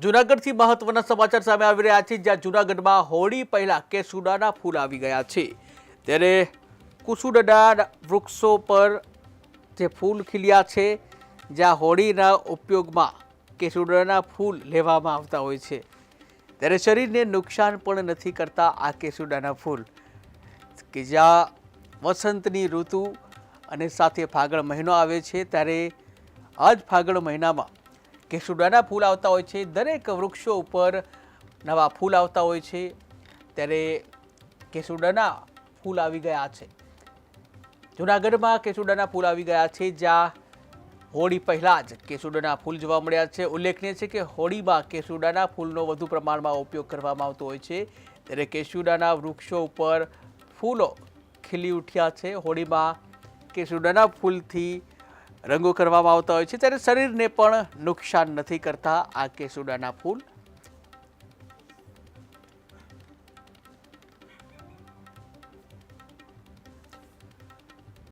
જૂનાગઢથી મહત્વના સમાચાર સામે આવી રહ્યા છે, જ્યાં જૂનાગઢમાં હોળી પહેલા કેસુડાના ફૂલ આવી ગયા છે। ત્યારે કુસુડાના વૃક્ષો પર જે ફૂલ ખીલ્યા છે, જ્યાં હોળીના ઉપયોગમાં કેસુડાના ફૂલ લેવામાં આવતા હોય છે, ત્યારે શરીરને નુકસાન પણ નથી કરતા આ કેસુડાના ફૂલ, કે જ્યાં વસંતની ઋતુ અને સાથે ફાગણ મહિનો આવે છે, ત્યારે આ જ ફાગણ મહિનામાં કેસુડાના ફૂલ આવતા હોય છે। દરેક વૃક્ષો ઉપર નવા ફૂલ આવતા હોય છે, ત્યારે કેસુડાના ફૂલ આવી ગયા છે। જૂનાગઢમાં કેસુડાના ફૂલ આવી ગયા છે, જ્યાં હોળી પહેલાં જ કેસુડાના ફૂલ જોવા મળ્યા છે। ઉલ્લેખનીય છે કે હોળીમાં કેસુડાના ફૂલનો વધુ પ્રમાણમાં ઉપયોગ કરવામાં આવતો હોય છે, ત્યારે કેસુડાના વૃક્ષો ઉપર ફૂલો ખીલી ઉઠ્યા છે। હોળીમાં કેસુડાના ફૂલથી રંગો કરવામાં આવતા હોય છે, ત્યારે શરીરને પણ નુકસાન નથી કરતા આ કેસુડાના ફૂલ।